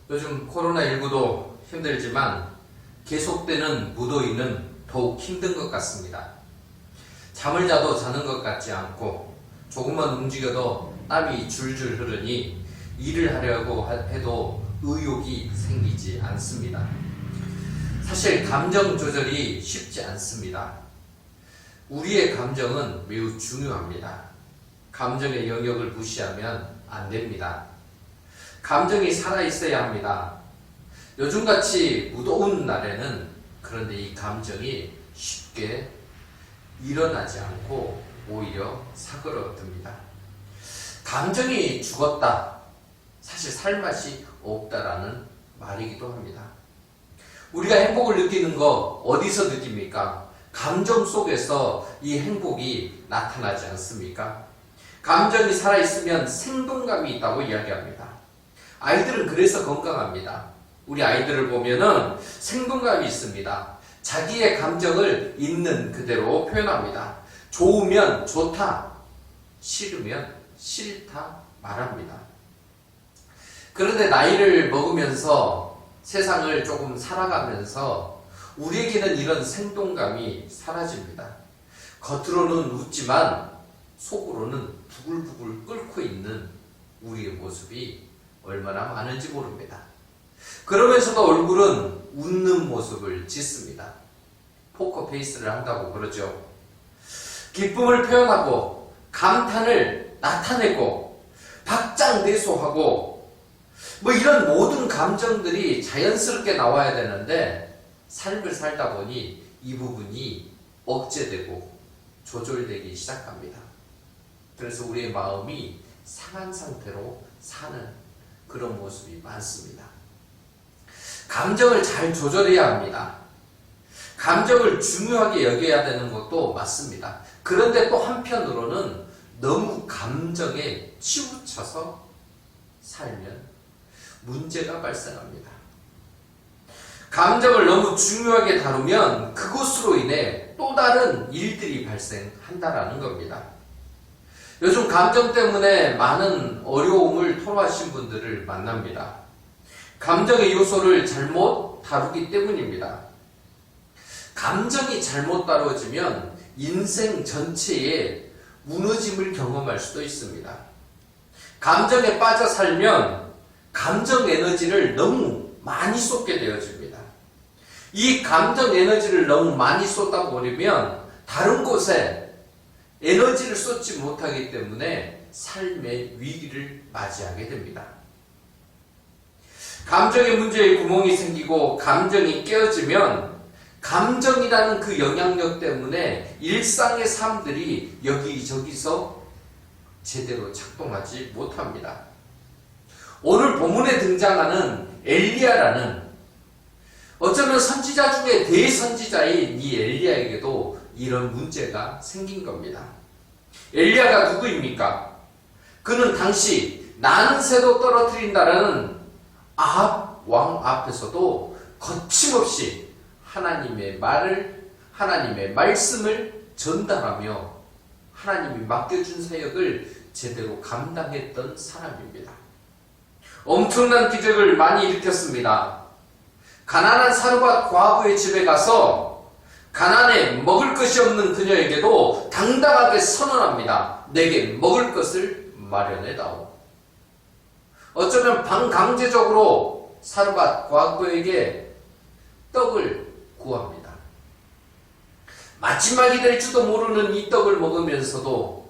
요즘 코로나19도 힘들지만 계속되는 무더위는 더욱 힘든 것 같습니다. 잠을 자도 자는 것 같지 않고 조금만 움직여도 땀이 줄줄 흐르니 일을 하려고 해도 의욕이 생기지 않습니다. 사실 감정 조절이 쉽지 않습니다. 우리의 감정은 매우 중요합니다. 감정의 영역을 무시하면 안 됩니다. 감정이 살아있어야 합니다. 요즘같이 무더운 날에는 그런데 이 감정이 쉽게 일어나지 않고 오히려 사그러듭니다. 감정이 죽었다. 사실 살맛이 없다라는 말이기도 합니다. 우리가 행복을 느끼는 거 어디서 느낍니까? 감정 속에서 이 행복이 나타나지 않습니까? 감정이 살아있으면 생동감이 있다고 이야기합니다. 아이들은 그래서 건강합니다. 우리 아이들을 보면은 생동감이 있습니다. 자기의 감정을 있는 그대로 표현합니다. 좋으면 좋다, 싫으면 싫다 말합니다. 그런데 나이를 먹으면서 세상을 조금 살아가면서 우리에게는 이런 생동감이 사라집니다. 겉으로는 웃지만 속으로는 부글부글 끓고 있는 우리의 모습이 얼마나 많은지 모릅니다. 그러면서도 얼굴은 웃는 모습을 짓습니다. 포커페이스를 한다고 그러죠. 기쁨을 표현하고 감탄을 나타내고 박장대소하고 이런 모든 감정들이 자연스럽게 나와야 되는데 삶을 살다 보니 이 부분이 억제되고 조절되기 시작합니다. 그래서 우리의 마음이 상한 상태로 사는 그런 모습이 많습니다. 감정을 잘 조절해야 합니다. 감정을 중요하게 여겨야 되는 것도 맞습니다. 그런데 또 한편으로는 너무 감정에 치우쳐서 살면 문제가 발생합니다. 감정을 너무 중요하게 다루면 그것으로 인해 또 다른 일들이 발생한다라는 겁니다. 요즘 감정 때문에 많은 어려움을 토로하신 분들을 만납니다. 감정의 요소를 잘못 다루기 때문입니다. 감정이 잘못 다뤄지면 인생 전체에 무너짐을 경험할 수도 있습니다. 감정에 빠져 살면 감정 에너지를 너무 많이 쏟게 되어집니다. 이 감정 에너지를 너무 많이 쏟다 버리면 다른 곳에 에너지를 쏟지 못하기 때문에 삶의 위기를 맞이하게 됩니다. 감정의 문제에 구멍이 생기고 감정이 깨어지면 감정이라는 그 영향력 때문에 일상의 삶들이 여기저기서 제대로 작동하지 못합니다. 오늘 본문에 등장하는 엘리야라는 어쩌면 선지자 중에 대선지자인 이 엘리야에게도 이런 문제가 생긴 겁니다. 엘리야가 누구입니까? 그는 당시 나는 새도 떨어뜨린다라는 아합 왕 앞에서도 거침없이 하나님의 말을, 하나님의 말씀을 전달하며 하나님이 맡겨준 사역을 제대로 감당했던 사람입니다. 엄청난 기적을 많이 일으켰습니다. 가난한 사르밧 과부의 집에 가서 가난에 먹을 것이 없는 그녀에게도 당당하게 선언합니다. 내게 먹을 것을 마련해다오. 어쩌면 반강제적으로 사르밧 과부에게 떡을 구합니다. 마지막이 될지도 모르는 이 떡을 먹으면서도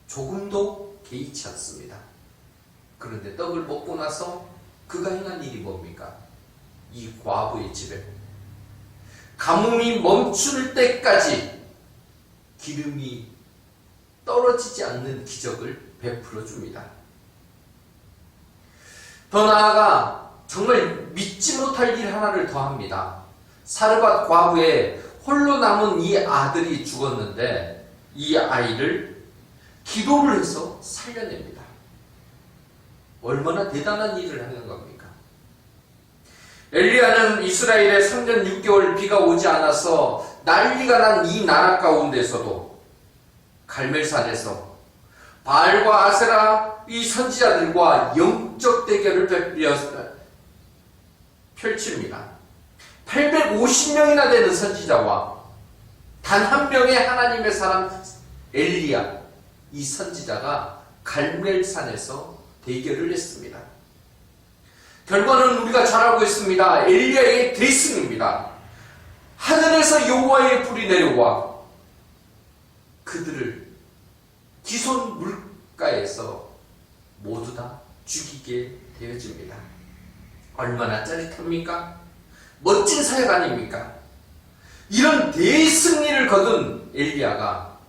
조금도 개의치 않습니다. 그런데 떡을 먹고 나서 그가 행한 일이 뭡니까? 이 과부의 집에 가뭄이 멈출 때까지 기름이 떨어지지 않는 기적을 베풀어 줍니다. 더 나아가 정말 믿지 못할 일 하나를 더합니다. 사르밧 과부의 홀로 남은 이 아들이 죽었는데 이 아이를 기도를 해서 살려냅니다. 얼마나 대단한 일을 하는 겁니까? 엘리야는 이스라엘에 3년 6개월 비가 오지 않아서 난리가 난 이 나라 가운데서도 갈멜산에서 바알과 아세라 이 선지자들과 영적 대결을 펼칩니다. 850명이나 되는 선지자와 단 한 명의 하나님의 사람 엘리야, 이 선지자가 갈멜산에서 대결을 했습니다. 결과는 우리가 잘 알고 있습니다. 엘리야의 대승입니다. 하늘에서 여호와의 불이 내려와 그들을 기손 물가에서 모두 다 죽이게 되어집니다. 얼마나 짜릿합니까? 멋진 사역 아닙니까? 이런 대승리를 거둔 엘리야가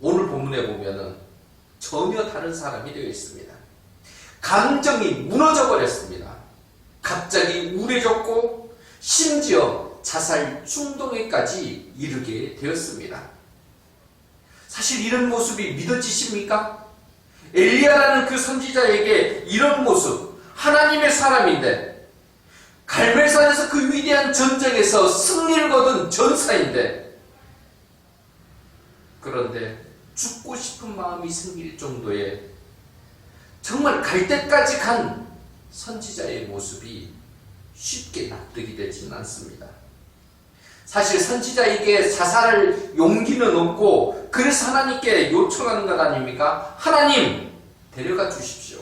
오늘 본문에 보면은 전혀 다른 사람이 되어 있습니다. 감정이 무너져 버렸습니다. 갑자기 우울해졌고 심지어 자살 충동에까지 이르게 되었습니다. 사실 이런 모습이 믿어지십니까? 엘리야라는 그 선지자에게 이런 모습, 하나님의 사람인데 갈멜산에서 그 위대한 전쟁에서 승리를 거둔 전사인데, 그런데 죽고 싶은 마음이 생길 정도의 정말 갈 때까지 간 선지자의 모습이 쉽게 납득이 되지는 않습니다. 사실 선지자에게 자살할 용기는 없고 그래서 하나님께 요청하는 것 아닙니까? 하나님 데려가 주십시오.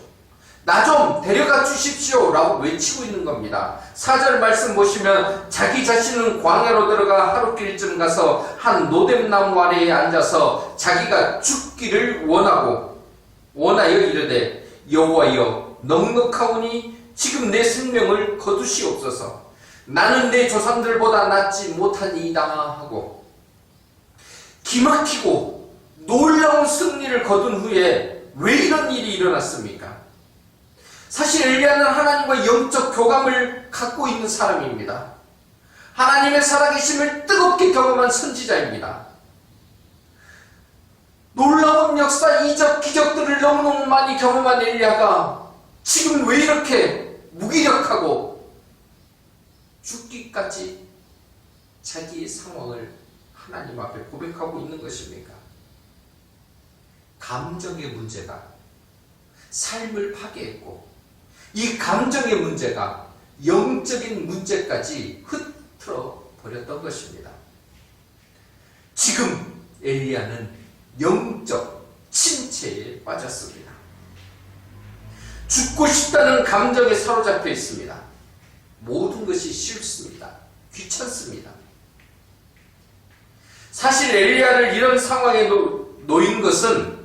나 좀 데려가 주십시오 라고 외치고 있는 겁니다. 4절 말씀 보시면 자기 자신은 광야로 들어가 하루길쯤 가서 한 노뎀나무 아래에 앉아서 자기가 죽기를 원하여 이르되 여호와여 넉넉하오니 지금 내 생명을 거두시옵소서. 나는 내 조상들보다 낫지 못하니이다 하고 기막히고 놀라운 승리를 거둔 후에 왜 이런 일이 일어났습니까? 사실 엘리야는 하나님과 영적 교감을 갖고 있는 사람입니다. 하나님의 살아계심을 뜨겁게 경험한 선지자입니다. 놀라운 역사, 이적, 기적들을 너무너무 많이 경험한 엘리야가 지금 왜 이렇게 무기력하고 죽기까지 자기의 상황을 하나님 앞에 고백하고 있는 것입니까? 감정의 문제가 삶을 파괴했고 이 감정의 문제가 영적인 문제까지 흐트러 버렸던 것입니다. 지금 엘리야는 영적 침체에 빠졌습니다. 죽고 싶다는 감정에 사로잡혀 있습니다. 모든 것이 싫습니다. 귀찮습니다. 사실 엘리야를 이런 상황에 놓인 것은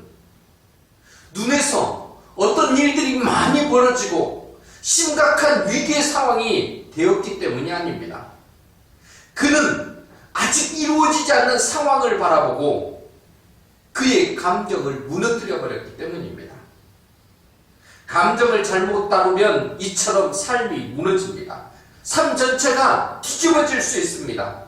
눈에서 어떤 일들이 많이 벌어지고 심각한 위기의 상황이 되었기 때문이 아닙니다. 그는 아직 이루어지지 않는 상황을 바라보고 그의 감정을 무너뜨려 버렸기 때문입니다. 감정을 잘못 다루면 이처럼 삶이 무너집니다. 삶 전체가 뒤집어질 수 있습니다.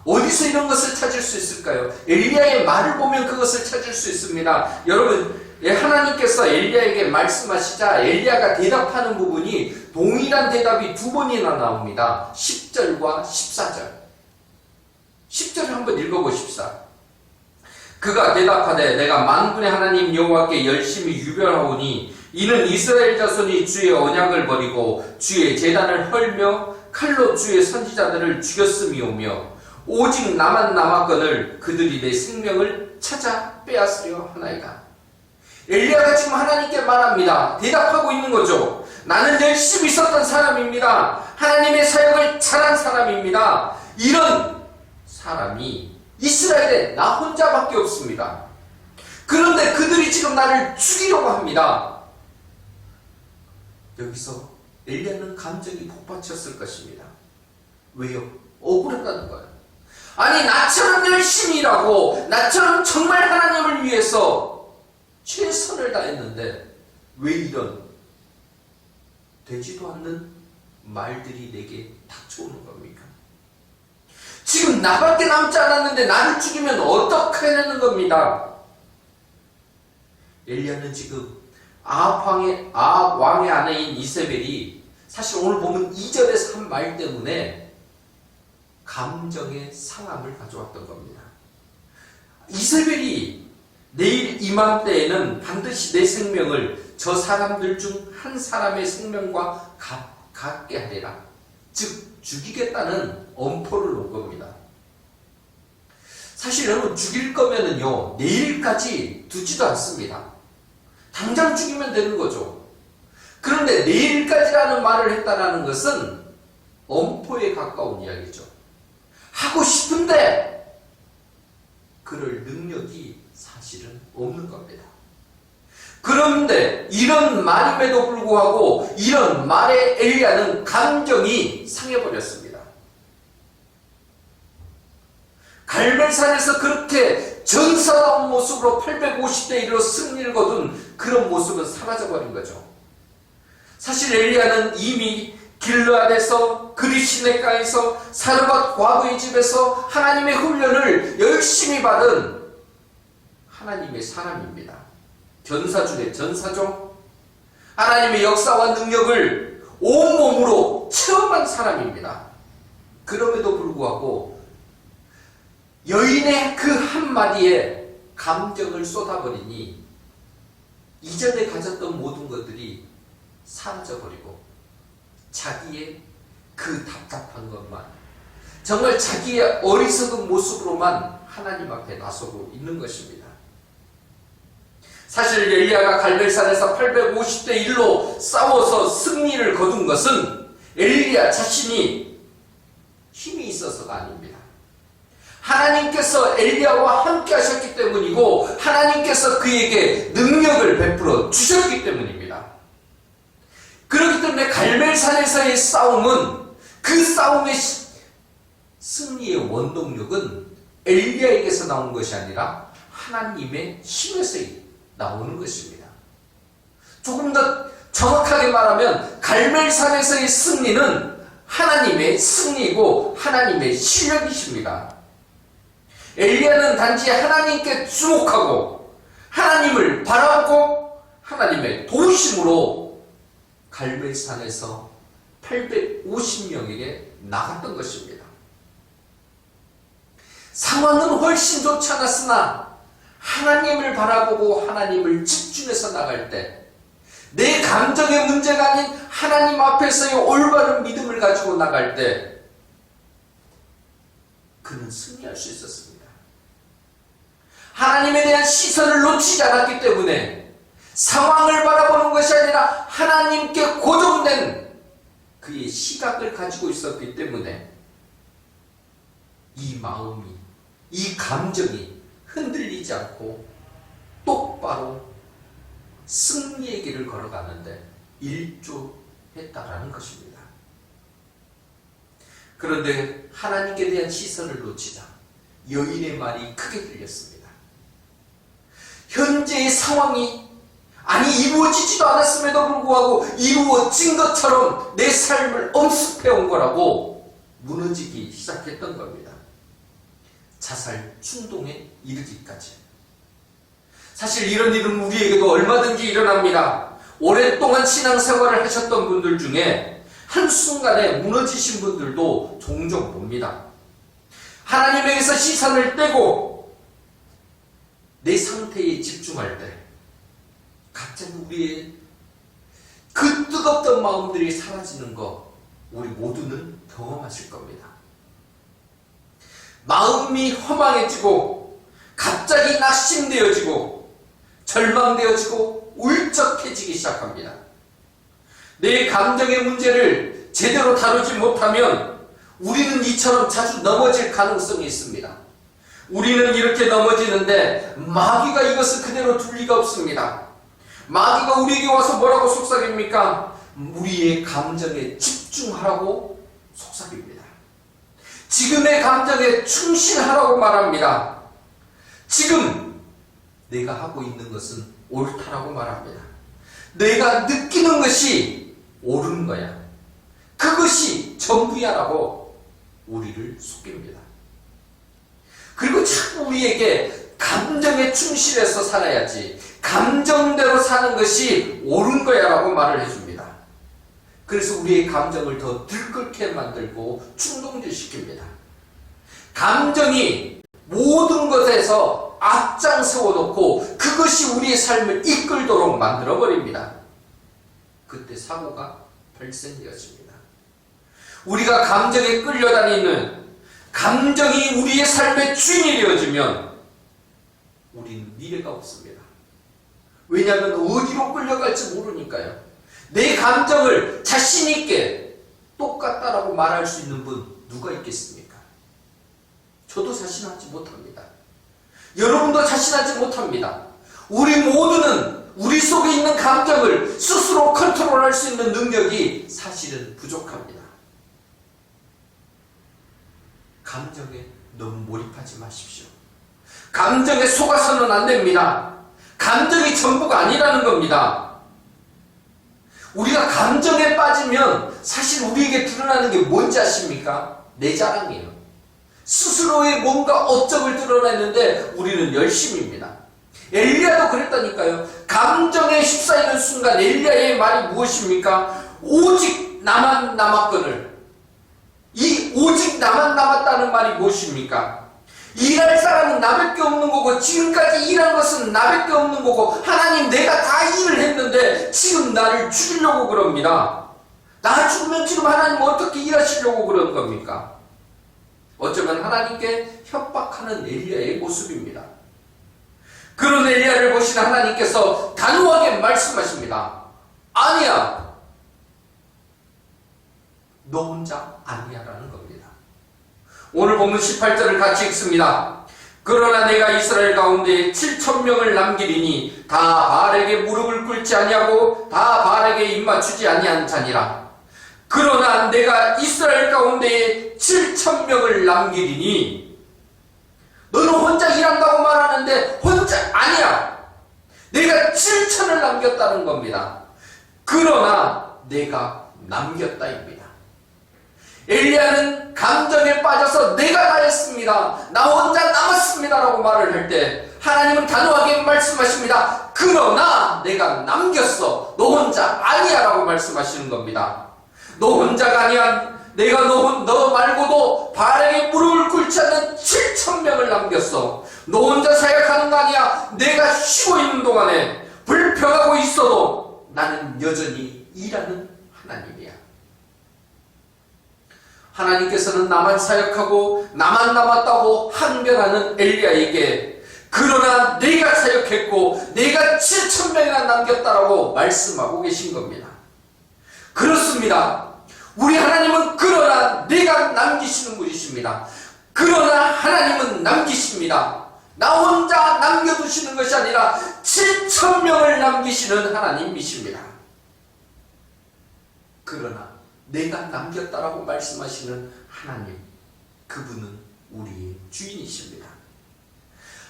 어디서 이런 것을 찾을 수 있을까요? 엘리야의 말을 보면 그것을 찾을 수 있습니다. 여러분, 하나님께서 엘리야에게 말씀하시자 엘리야가 대답하는 부분이 동일한 대답이 두 번이나 나옵니다. 10절과 14절. 10절을 한번 읽어보십시다. 그가 대답하되 내가 만군의 하나님 여호와께 열심히 유별하오니 이는 이스라엘 자손이 주의 언약을 버리고 주의 제단을 헐며 칼로 주의 선지자들을 죽였음이오며 오직 나만 남았거늘 그들이 내 생명을 찾아 빼앗으려 하나이다. 엘리야가 지금 하나님께 말합니다. 대답하고 있는 거죠. 나는 열심히 있었던 사람입니다. 하나님의 사역을 잘한 사람입니다. 이런 사람이 이스라엘에 나 혼자밖에 없습니다. 그런데 그들이 지금 나를 죽이려고 합니다. 여기서 엘리야는 감정이 폭받쳤을 것입니다. 왜요? 억울했다는 거예요. 아니, 나처럼 열심히 일하고 나처럼 정말 하나님을 위해서 최선을 다했는데 왜 이런 되지도 않는 말들이 내게 닥쳐오는 겁니까? 지금 나밖에 남지 않았는데 나를 죽이면 어떡하냐는 겁니다. 엘리야는 지금 아합 왕의 아내인 이세벨이 사실 오늘 보면 2절에서 한 말 때문에 감정의 상함을 가져왔던 겁니다. 이세벨이 내일 이맘때에는 반드시 내 생명을 저 사람들 중 한 사람의 생명과 같게 하리라. 즉 죽이겠다는 엄포를 놓은 겁니다. 사실 여러분 죽일 거면은요 내일까지 두지도 않습니다. 당장 죽이면 되는 거죠. 그런데 내일까지라는 말을 했다라는 것은 엄포에 가까운 이야기죠. 하고 싶은데 그럴 능력이 사실은 없는 겁니다. 그런데 이런 말임에도 불구하고 이런 말에 엘리야는 감정이 상해버렸습니다. 갈멜산에서 그렇게 전사다운 모습으로 850대 1로 승리를 거둔 그런 모습은 사라져버린 거죠. 사실 엘리야는 이미 길르앗에서 그리시네가에서 사르밧 과부의 집에서 하나님의 훈련을 열심히 받은 하나님의 사람입니다. 전사 중에 전사죠. 하나님의 역사와 능력을 온몸으로 체험한 사람입니다. 그럼에도 불구하고 여인의 그 한마디에 감정을 쏟아버리니 이전에 가졌던 모든 것들이 사라져버리고 자기의 그 답답한 것만, 정말 자기의 어리석은 모습으로만 하나님 앞에 나서고 있는 것입니다. 사실 엘리야가 갈멜산에서 850대 1로 싸워서 승리를 거둔 것은 엘리야 자신이 힘이 있어서가 아닙니다. 하나님께서 엘리야와 함께 하셨기 때문이고 하나님께서 그에게 능력을 베풀어 주셨기 때문입니다. 그렇기 때문에 갈멜산에서의 싸움은 그 싸움의 승리의 원동력은 엘리야에게서 나온 것이 아니라 하나님의 힘에서 나오는 것입니다. 조금 더 정확하게 말하면 갈멜산에서의 승리는 하나님의 승리이고 하나님의 실력이십니다. 엘리야는 단지 하나님께 주목하고 하나님을 바라보고 하나님의 도우심으로 갈멜산에서 850명에게 나갔던 것입니다. 상황은 훨씬 좋지 않았으나 하나님을 바라보고 하나님을 집중해서 나갈 때 내 감정의 문제가 아닌 하나님 앞에서의 올바른 믿음을 가지고 나갈 때 그는 승리할 수 있었습니다. 하나님에 대한 시선을 놓치지 않았기 때문에 상황을 바라보는 것이 아니라 하나님께 고정된 그의 시각을 가지고 있었기 때문에 이 마음이, 이 감정이 흔들리지 않고 똑바로 승리의 길을 걸어가는데 일조했다라는 것입니다. 그런데 하나님께 대한 시선을 놓치자 여인의 말이 크게 들렸습니다. 현재의 상황이 이루어지지도 않았음에도 불구하고 이루어진 것처럼 내 삶을 엄습해온 거라고 무너지기 시작했던 겁니다. 자살 충동에 이르기까지. 사실 이런 일은 우리에게도 얼마든지 일어납니다. 오랫동안 신앙생활을 하셨던 분들 중에 한순간에 무너지신 분들도 종종 봅니다. 하나님에게서 시선을 떼고 내 상태에 집중할 때 갑자기 우리의 그 뜨겁던 마음들이 사라지는 거 우리 모두는 경험하실 겁니다. 마음이 허망해지고 갑자기 낙심되어지고 절망되어지고 울적해지기 시작합니다. 내 감정의 문제를 제대로 다루지 못하면 우리는 이처럼 자주 넘어질 가능성이 있습니다. 우리는 이렇게 넘어지는데 마귀가 이것을 그대로 둘 리가 없습니다. 마귀가 우리에게 와서 뭐라고 속삭입니까? 우리의 감정에 집중하라고 속삭입니다. 지금의 감정에 충실하라고 말합니다. 지금 내가 하고 있는 것은 옳다라고 말합니다. 내가 느끼는 것이 옳은 거야. 그것이 전부야라고 우리를 속입니다. 그리고 자꾸 우리에게 감정에 충실해서 살아야지, 감정대로 사는 것이 옳은 거야 라고 말을 해줍니다. 그래서 우리의 감정을 더 들끓게 만들고 충동질시킵니다. 감정이 모든 것에서 앞장 세워놓고 그것이 우리의 삶을 이끌도록 만들어버립니다. 그때 사고가 발생되었습니다. 우리가 감정에 끌려다니는 감정이 우리의 삶의 주인이 되어지면 우리는 미래가 없습니다. 왜냐하면 어디로 끌려갈지 모르니까요. 내 감정을 자신 있게 똑같다라고 말할 수 있는 분 누가 있겠습니까? 저도 자신하지 못합니다. 여러분도 자신하지 못합니다. 우리 모두는 우리 속에 있는 감정을 스스로 컨트롤할 수 있는 능력이 사실은 부족합니다. 감정에 너무 몰입하지 마십시오. 감정에 속아서는 안 됩니다. 감정이 전부가 아니라는 겁니다. 우리가 감정에 빠지면 사실 우리에게 드러나는 게 뭔지 아십니까? 내 자랑이에요. 스스로의 뭔가 업적을 드러냈는데 우리는 열심입니다. 엘리야도 그랬다니까요. 감정에 휩싸이는 순간 엘리야의 말이 무엇입니까? 오직 나만 남았거늘. 이 오직 나만 남았다는 말이 무엇입니까? 일할 사람은 나밖에 없는 거고 지금까지 일한 것은 나밖에 없는 거고 하나님 내가 다 일을 했는데 지금 나를 죽이려고 그럽니다. 나 죽으면 지금 하나님 어떻게 일하시려고 그런 겁니까? 어쩌면 하나님께 협박하는 엘리야의 모습입니다. 그런 엘리야를 보시는 하나님께서 단호하게 말씀하십니다. 아니야. 너 혼자 아니야 라는 겁니다. 오늘 본문 18절을 같이 읽습니다. 그러나 내가 이스라엘 가운데 7,000명을 남기리니 다 바알에게 무릎을 꿇지 아니하고 다 바알에게 입맞추지 아니한 자니라. 그러나 내가 이스라엘 가운데 7,000명을 남기리니 너는 혼자 일한다고 말하는데 혼자 아니야. 내가 7,000을 남겼다는 겁니다. 그러나 내가 남겼다입니다. 엘리야는 감정에 빠져서 내가 다 했습니다. 나 혼자 남았습니다 라고 말을 할 때 하나님은 단호하게 말씀하십니다. 그러나 내가 남겼어. 너 혼자 아니야 라고 말씀하시는 겁니다. 너 혼자가 아니야. 내가 너 말고도 바알에게 무릎을 꿇지 않는 7,000명을 남겼어. 너 혼자 사역하는 거 아니야. 내가 쉬고 있는 동안에 불평하고 있어도 나는 여전히 일하는 하나님이야. 하나님께서는 나만 사역하고 나만 남았다고 항변하는 엘리야에게 그러나 내가 사역했고 내가 7,000명이나 남겼다라고 말씀하고 계신 겁니다. 그렇습니다. 우리 하나님은 그러나 내가 남기시는 분이십니다. 그러나 하나님은 남기십니다. 나 혼자 남겨두시는 것이 아니라 7,000명을 남기시는 하나님이십니다. 그러나 내가 남겼다라고 말씀하시는 하나님, 그분은 우리의 주인이십니다.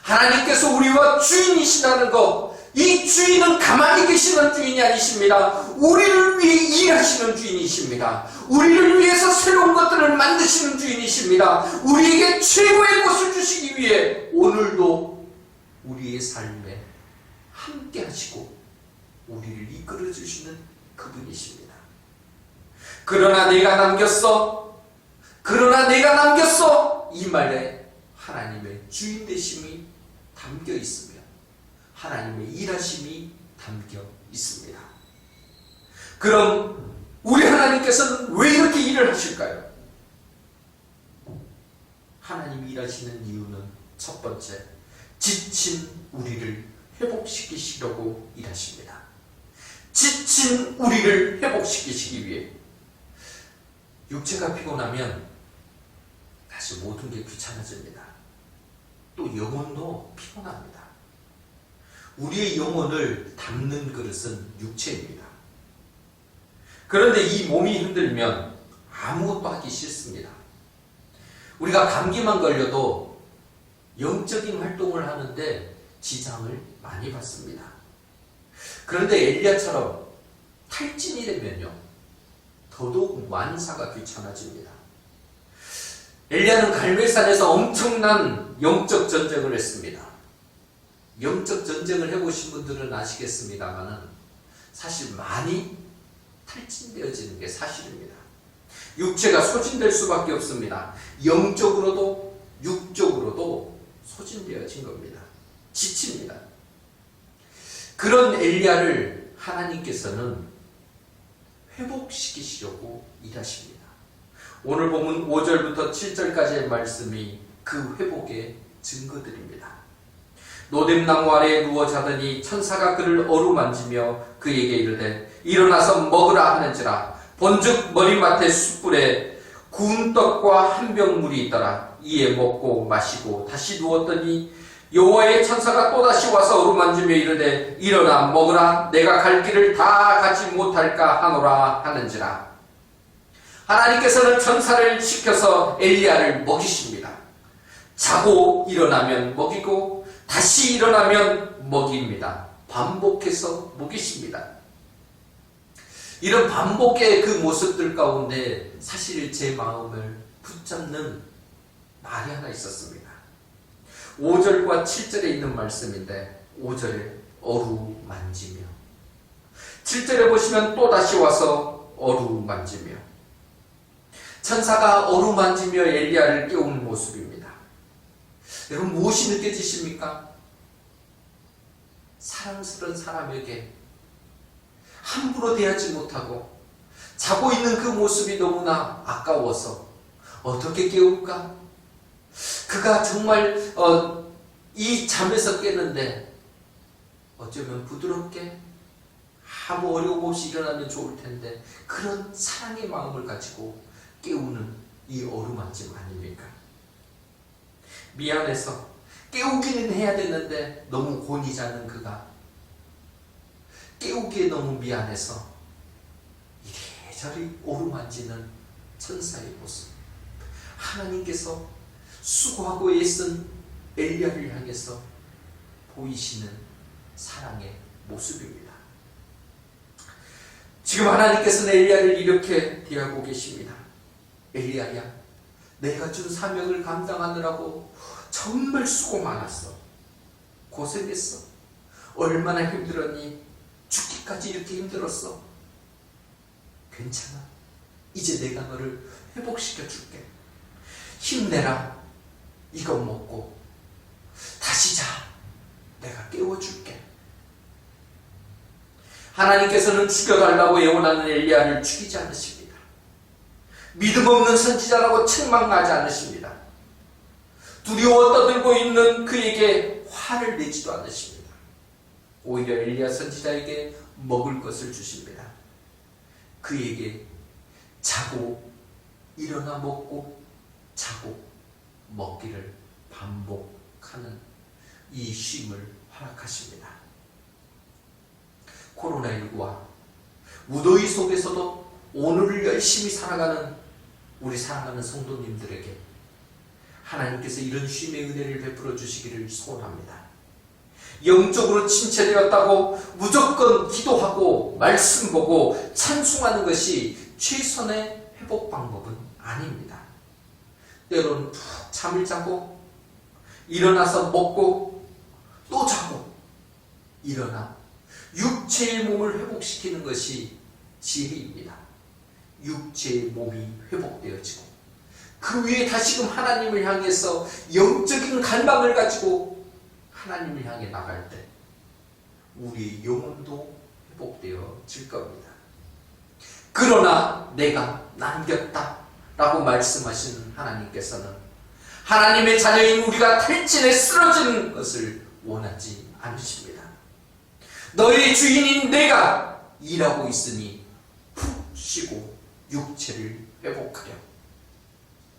하나님께서 우리와 주인이시라는 것, 이 주인은 가만히 계시는 주인이 아니십니다. 우리를 위해 일하시는 주인이십니다. 우리를 위해서 새로운 것들을 만드시는 주인이십니다. 우리에게 최고의 것을 주시기 위해 오늘도 우리의 삶에 함께 하시고 우리를 이끌어 주시는 그분이십니다. 그러나 내가 남겼어. 그러나 내가 남겼어. 이 말에 하나님의 주인 되심이 담겨 있으며 하나님의 일하심이 담겨 있습니다. 그럼 우리 하나님께서는 왜 이렇게 일을 하실까요? 하나님이 일하시는 이유는 첫 번째, 지친 우리를 회복시키시려고 일하십니다. 지친 우리를 회복시키시기 위해. 육체가 피곤하면 다시 모든 게 귀찮아집니다. 또 영혼도 피곤합니다. 우리의 영혼을 담는 그릇은 육체입니다. 그런데 이 몸이 흔들면 아무것도 하기 싫습니다. 우리가 감기만 걸려도 영적인 활동을 하는데 지장을 많이 받습니다. 그런데 엘리야처럼 탈진이 되면요, 더더욱 만사가 귀찮아집니다. 엘리야는 갈멜산에서 엄청난 영적 전쟁을 했습니다. 영적 전쟁을 해보신 분들은 아시겠습니다만 사실 많이 탈진되어지는 게 사실입니다. 육체가 소진될 수밖에 없습니다. 영적으로도 육적으로도 소진되어진 겁니다. 지칩니다. 그런 엘리야를 하나님께서는 회복시키시려고 일하십니다. 오늘 본문 5절부터 7절까지의 말씀이 그 회복의 증거들입니다. 노뎀나무 아래에 누워 자더니 천사가 그를 어루만지며 그에게 이르되 일어나서 먹으라 하는지라. 본즉 머리맡에 숯불에 구운 떡과 한 병 물이 있더라. 이에 먹고 마시고 다시 누웠더니 여호와의 천사가 또다시 와서 어루만지며 이르되 일어나 먹으라. 내가 갈 길을 다 가지 못할까 하노라 하는지라. 하나님께서는 천사를 시켜서 엘리야를 먹이십니다. 자고 일어나면 먹이고 다시 일어나면 먹입니다. 반복해서 먹이십니다. 이런 반복의 그 모습들 가운데 사실 제 마음을 붙잡는 말이 하나 있었습니다. 5절과 7절에 있는 말씀인데 5절에 어루만지며 7절에 보시면 또다시 와서 어루만지며 천사가 어루만지며 엘리야를 깨우는 모습입니다. 여러분 무엇이 느껴지십니까? 사랑스러운 사람에게 함부로 대하지 못하고 자고 있는 그 모습이 너무나 아까워서 어떻게 깨울까? 그가 정말 이 잠에서 깨는데 어쩌면 부드럽게 아무 어려움 없이 일어나면 좋을 텐데 그런 사랑의 마음을 가지고 깨우는 이 어루만짐 아닙니까? 미안해서 깨우기는 해야 되는데 너무 곤히 자는 그가 깨우기에 너무 미안해서 이래저래 어루만지는 천사의 모습. 하나님께서 수고하고 애쓴 엘리야를 향해서 보이시는 사랑의 모습입니다. 지금 하나님께서는 엘리야를 이렇게 대하고 계십니다. 엘리야야, 내가 준 사명을 감당하느라고 정말 수고 많았어. 고생했어. 얼마나 힘들었니? 죽기까지 이렇게 힘들었어. 괜찮아. 이제 내가 너를 회복시켜 줄게. 힘내라. 이거 먹고 다시 자. 내가 깨워줄게. 하나님께서는 죽여달라고 애원하는 엘리야를 죽이지 않으십니다. 믿음 없는 선지자라고 책망하지 않으십니다. 두려워 떠들고 있는 그에게 화를 내지도 않으십니다. 오히려 엘리야 선지자에게 먹을 것을 주십니다. 그에게 자고 일어나 먹고 자고 먹기를 반복하는 이 쉼을 허락하십니다. 코로나19와 무더위 속에서도 오늘을 열심히 살아가는 우리 사랑하는 성도님들에게 하나님께서 이런 쉼의 은혜를 베풀어 주시기를 소원합니다. 영적으로 침체되었다고 무조건 기도하고 말씀 보고 찬송하는 것이 최선의 회복 방법은 아닙니다. 때로는 푹 잠을 자고 일어나서 먹고 또 자고 일어나 육체의 몸을 회복시키는 것이 지혜입니다. 육체의 몸이 회복되어지고 그 위에 다시금 하나님을 향해서 영적인 갈망을 가지고 하나님을 향해 나갈 때 우리의 영혼도 회복되어질 겁니다. 그러나 내가 남겼다 라고 말씀하시는 하나님께서는 하나님의 자녀인 우리가 탈진에 쓰러지는 것을 원하지 않으십니다. 너희 주인인 내가 일하고 있으니 푹 쉬고 육체를 회복하려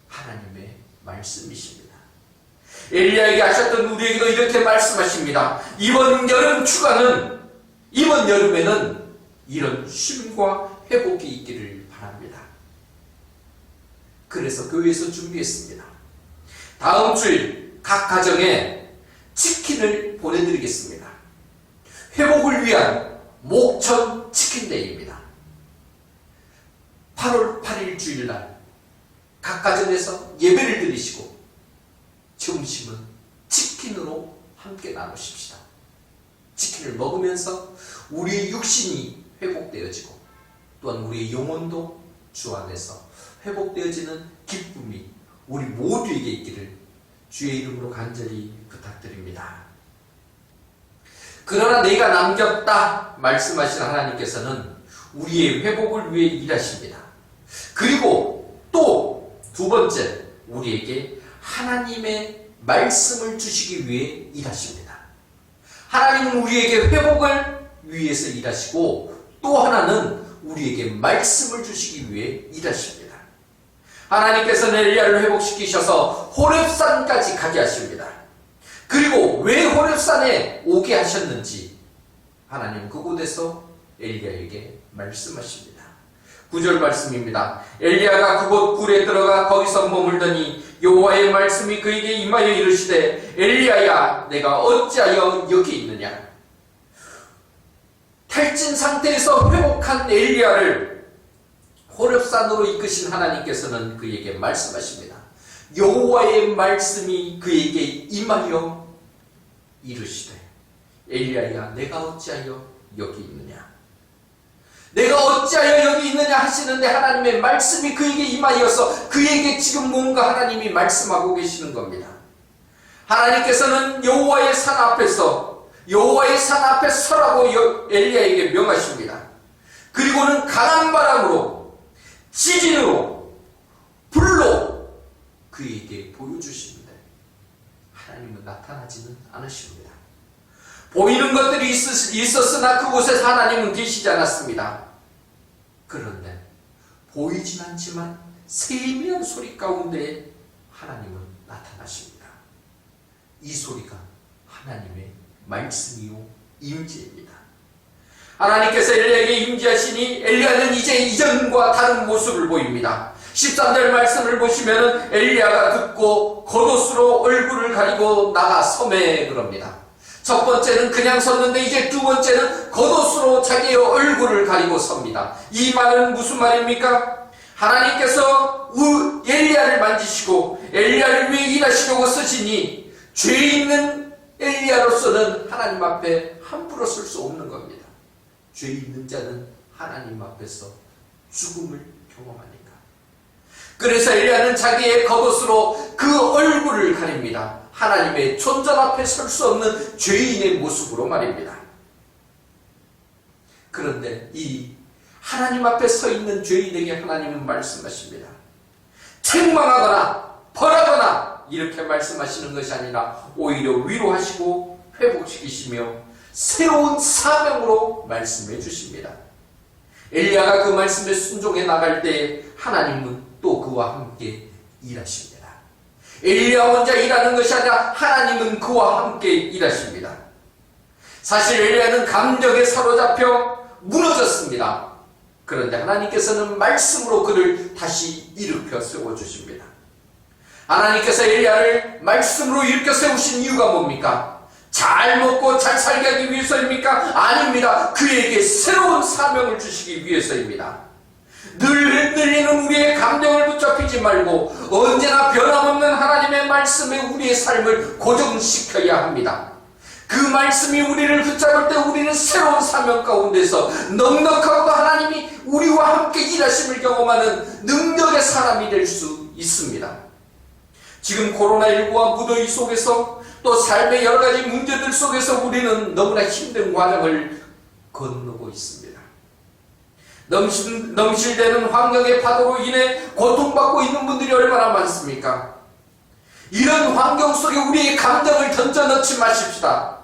하나님의 말씀이십니다. 엘리야에게 하셨던 우리에게도 이렇게 말씀하십니다. 이번 여름에는 이런 쉼과 회복이 있기를 바랍니다. 그래서 교회에서 준비했습니다. 다음 주일 각 가정에 치킨을 보내드리겠습니다. 회복을 위한 목천 치킨데이입니다. 8월 8일 주일날 각 가정에서 예배를 드리시고 점심은 치킨으로 함께 나누십시다. 치킨을 먹으면서 우리의 육신이 회복되어지고 또한 우리의 영혼도 주 안에서 회복되어지는 기쁨이 우리 모두에게 있기를 주의 이름으로 간절히 부탁드립니다. 그러나 내가 남겼다 말씀하신 하나님께서는 우리의 회복을 위해 일하십니다. 그리고 또 두 번째, 우리에게 하나님의 말씀을 주시기 위해 일하십니다. 하나님은 우리에게 회복을 위해서 일하시고 또 하나는 우리에게 말씀을 주시기 위해 일하십니다. 하나님께서는 엘리야를 회복시키셔서 호렙산까지 가게 하십니다. 그리고 왜 호렙산에 오게 하셨는지 하나님 그곳에서 엘리야에게 말씀하십니다. 9절 말씀입니다. 엘리야가 그곳 굴에 들어가 거기서 머물더니 여호와의 말씀이 그에게 임하여 이르시되 엘리야야 내가 어찌하여 여기 있느냐. 탈진 상태에서 회복한 엘리야를 호렙산으로 이끄신 하나님께서는 그에게 말씀하십니다. 여호와의 말씀이 그에게 임하여 이르시되 엘리야야 내가 어찌하여 여기 있느냐. 내가 어찌하여 여기 있느냐 하시는데 하나님의 말씀이 그에게 임하여서 그에게 지금 뭔가 하나님이 말씀하고 계시는 겁니다. 하나님께서는 여호와의 산 앞에 서라고 엘리야에게 명하십니다. 그리고는 강한 바람으로 지진으로 불로 그에게 보여주십니다. 하나님은 나타나지는 않으십니다. 보이는 것들이 있었으나 그곳에 하나님은 계시지 않았습니다. 그런데 보이진 않지만 세미한 소리 가운데 하나님은 나타나십니다. 이 소리가 하나님의 말씀이요 임재입니다. 하나님께서 엘리야에게 임재하시니 엘리야는 이제 이전과 다른 모습을 보입니다. 13절 말씀을 보시면 엘리야가 듣고 겉옷으로 얼굴을 가리고 나가 섬에 그럽니다. 첫 번째는 그냥 섰는데 이제 두 번째는 겉옷으로 자기의 얼굴을 가리고 섭니다. 이 말은 무슨 말입니까? 하나님께서 엘리야를 만지시고 엘리야를 위해 일하시려고 쓰시니 죄 있는 엘리야로서는 하나님 앞에 함부로 설 수 없는 겁니다. 죄 있는 자는 하나님 앞에서 죽음을 경험하니까. 그래서 엘리야는 자기의 겉옷으로 그 얼굴을 가립니다. 하나님의 존전 앞에 설 수 없는 죄인의 모습으로 말입니다. 그런데 이 하나님 앞에 서 있는 죄인에게 하나님은 말씀하십니다. 책망하거나 벌하거나 이렇게 말씀하시는 것이 아니라 오히려 위로하시고 회복시키시며 새로운 사명으로 말씀해 주십니다. 엘리야가 그 말씀에 순종해 나갈 때 하나님은 또 그와 함께 일하십니다. 엘리야 혼자 일하는 것이 아니라 하나님은 그와 함께 일하십니다. 사실 엘리야는 감정에 사로잡혀 무너졌습니다. 그런데 하나님께서는 말씀으로 그를 다시 일으켜 세워주십니다. 하나님께서 엘리야를 말씀으로 일으켜 세우신 이유가 뭡니까? 잘 먹고 잘 살게 하기 위해서입니까? 아닙니다. 그에게 새로운 사명을 주시기 위해서입니다. 늘 흔들리는 우리의 감정을 붙잡히지 말고 언제나 변함없는 하나님의 말씀에 우리의 삶을 고정시켜야 합니다. 그 말씀이 우리를 붙잡을 때 우리는 새로운 사명 가운데서 넉넉하고 하나님이 우리와 함께 일하심을 경험하는 능력의 사람이 될 수 있습니다. 지금 코로나19와 무더위 속에서 또 삶의 여러 가지 문제들 속에서 우리는 너무나 힘든 과정을 건너고 있습니다. 넘실대는 환경의 파도로 인해 고통받고 있는 분들이 얼마나 많습니까? 이런 환경 속에 우리의 감정을 던져넣지 마십시다.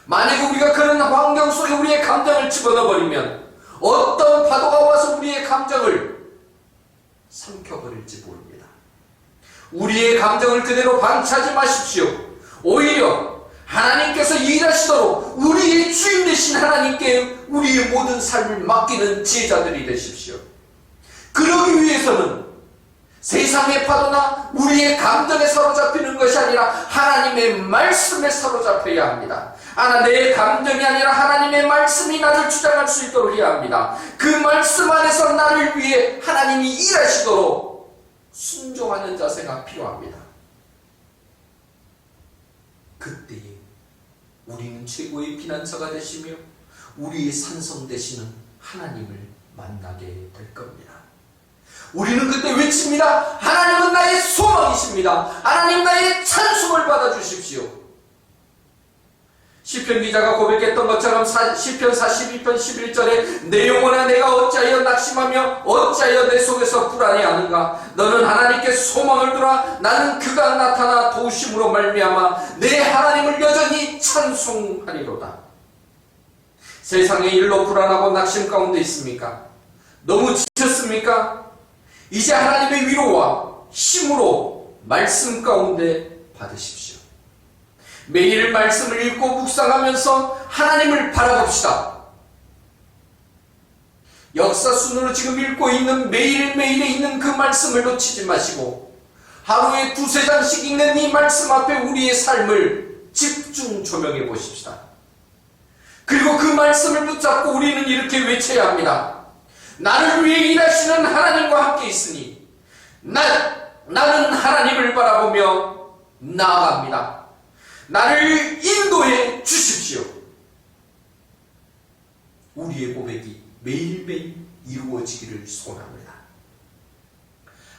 만약에 우리가 그런 환경 속에 우리의 감정을 집어넣어버리면 어떤 파도가 와서 우리의 감정을 삼켜버릴지 모릅니다. 우리의 감정을 그대로 방치하지 마십시오. 오히려 하나님께서 일하시도록 우리의 주인 되신 하나님께 우리의 모든 삶을 맡기는 제자들이 되십시오. 그러기 위해서는 세상의 파도나 우리의 감정에 사로잡히는 것이 아니라 하나님의 말씀에 사로잡혀야 합니다. 내 감정이 아니라 하나님의 말씀이 나를 주장할 수 있도록 해야 합니다. 그 말씀 안에서 나를 위해 하나님이 일하시도록 순종하는 자세가 필요합니다. 그때에 우리는 최고의 피난처가 되시며 우리의 산성 되시는 하나님을 만나게 될 겁니다. 우리는 그때 외칩니다. 하나님은 나의 소망이십니다. 하나님 나의 찬송을 받아주십시오. 시편 기자가 고백했던 것처럼 시편 42편 11절에 내 영혼아 내가 어찌하여 낙심하며 어찌하여 내 속에서 불안해하는가. 너는 하나님께 소망을 두라. 나는 그가 나타나 도우심으로 말미암아 내 하나님을 여전히 찬송하리로다. 세상의 일로 불안하고 낙심 가운데 있습니까? 너무 지쳤습니까? 이제 하나님의 위로와 힘으로 말씀 가운데 받으십시오. 매일 말씀을 읽고 묵상하면서 하나님을 바라봅시다. 역사순으로 지금 읽고 있는 매일매일에 있는 그 말씀을 놓치지 마시고 하루에 두세 장씩 읽는 이 말씀 앞에 우리의 삶을 집중 조명해 보십시다. 그리고 그 말씀을 붙잡고 우리는 이렇게 외쳐야 합니다. 나를 위해 일하시는 하나님과 함께 있으니 나는 하나님을 바라보며 나아갑니다. 나를 인도해 주십시오. 우리의 고백이 매일매일 이루어지기를 소원합니다.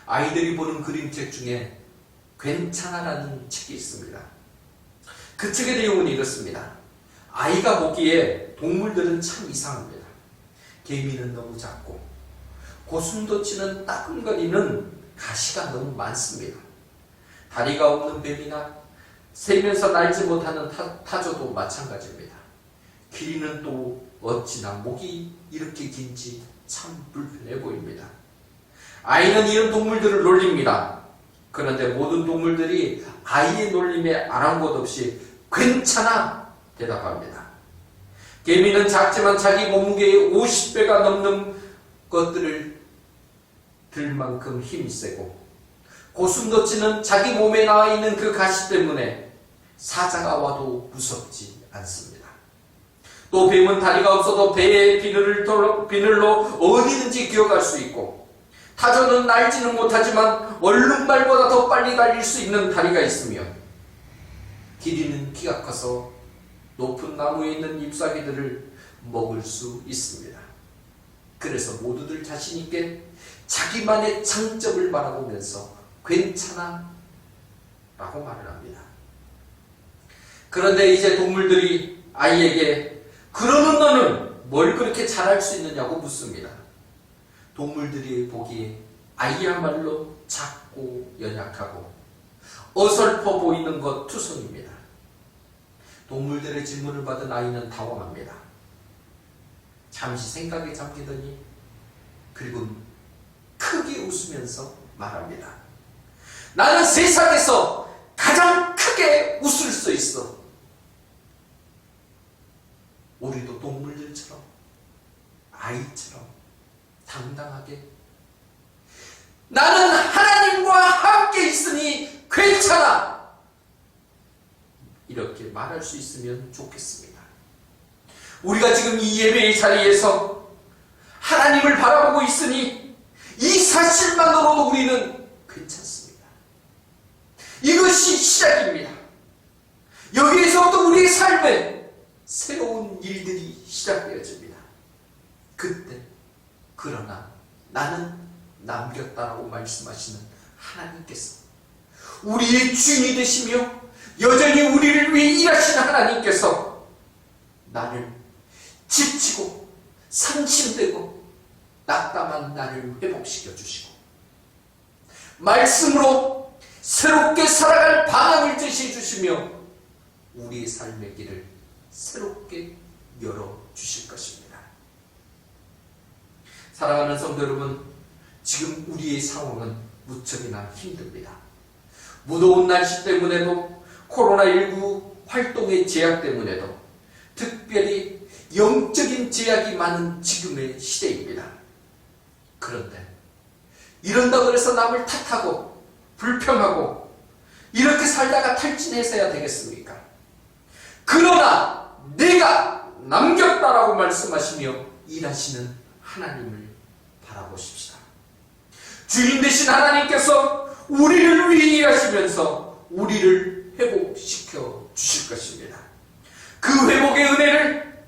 아이들이 보는 그림책 중에 괜찮아라는 책이 있습니다. 그 책의 내용은 이렇습니다. 아이가 보기에 동물들은 참 이상합니다. 개미는 너무 작고 고슴도치는 따끔거리는 가시가 너무 많습니다. 다리가 없는 뱀이나 새면서 날지 못하는 타조도 마찬가지입니다. 기린은 또 어찌나 목이 이렇게 긴지 참 불편해 보입니다. 아이는 이런 동물들을 놀립니다. 그런데 모든 동물들이 아이의 놀림에 아랑곳 없이 괜찮아 대답합니다. 개미는 작지만 자기 몸무게의 50배가 넘는 것들을 들 만큼 힘이 세고 고슴도치는 자기 몸에 나와 있는 그 가시 때문에 사자가 와도 무섭지 않습니다. 또 뱀은 다리가 없어도 배의 비늘로 어디든지 기어갈 수 있고 타조는 날지는 못하지만 얼룩말보다 더 빨리 달릴 수 있는 다리가 있으며 기린은 키가 커서 높은 나무에 있는 잎사귀들을 먹을 수 있습니다. 그래서 모두들 자신 있게 자기만의 장점을 바라보면서 괜찮아 라고 말을 합니다. 그런데 이제 동물들이 아이에게 그러는 너는 뭘 그렇게 잘할 수 있느냐고 묻습니다. 동물들이 보기에 아이야말로 작고 연약하고 어설퍼 보이는 것 투성입니다. 동물들의 질문을 받은 아이는 당황합니다. 잠시 생각에 잠기더니 그리고 크게 웃으면서 말합니다. 나는 세상에서 가장 크게 웃을 수 있어. 우리도 동물들처럼 아이처럼 당당하게 나는 하나님과 함께 있으니 괜찮아 이렇게 말할 수 있으면 좋겠습니다. 우리가 지금 이 예배의 자리에서 하나님을 바라보고 있으니 이 사실만으로도 우리는 괜찮습니다. 이것이 시작입니다. 여기에서부터 우리의 삶에 새로운 일들이 시작되어집니다. 그때 그러나 나는 남겼다라고 말씀하시는 하나님께서 우리의 주인이 되시며 여전히 우리를 위해 일하시는 하나님께서 나를 지치고 상심되고 낙담한 나를 회복시켜 주시고 말씀으로 새롭게 살아갈 방향을 제시해 주시며 우리의 삶의 길을 새롭게 열어주실 것입니다. 사랑하는 성도 여러분, 지금 우리의 상황은 무척이나 힘듭니다. 무더운 날씨 때문에도 코로나19 활동의 제약 때문에도 특별히 영적인 제약이 많은 지금의 시대입니다. 그런데 이런다고 해서 남을 탓하고 불평하고 이렇게 살다가 탈진해서야 되겠습니까? 그러나 내가 남겼다라고 말씀하시며 일하시는 하나님을 바라보십시다. 주인 되신 하나님께서 우리를 위해 일하시면서 우리를 회복시켜 주실 것입니다. 그 회복의 은혜를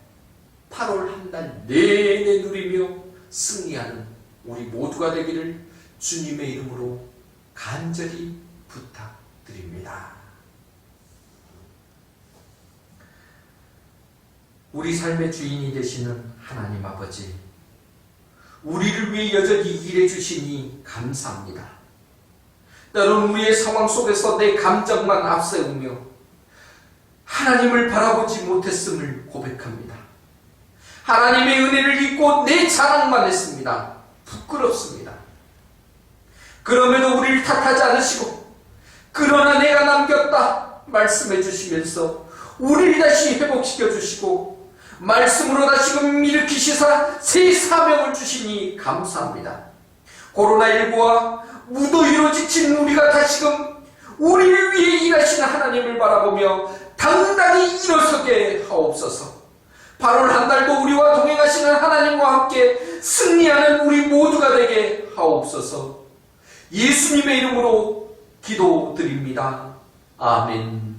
8월 한 달 내내 누리며 승리하는 우리 모두가 되기를 주님의 이름으로 간절히 부탁드립니다. 우리 삶의 주인이 되시는 하나님 아버지, 우리를 위해 여전히 일해 주시니 감사합니다. 때로는 우리의 상황 속에서 내 감정만 앞세우며 하나님을 바라보지 못했음을 고백합니다. 하나님의 은혜를 잊고 내 자랑만 했습니다. 부끄럽습니다. 그럼에도 우리를 탓하지 않으시고 그러나 내가 남겼다 말씀해 주시면서 우리를 다시 회복시켜 주시고 말씀으로 다시금 일으키시사 새 사명을 주시니 감사합니다. 코로나19와 무더위로 지친 우리가 다시금 우리를 위해 일하시는 하나님을 바라보며 당당히 일어서게 하옵소서. 8월 한 달도 우리와 동행하시는 하나님과 함께 승리하는 우리 모두가 되게 하옵소서. 예수님의 이름으로 기도드립니다. 아멘.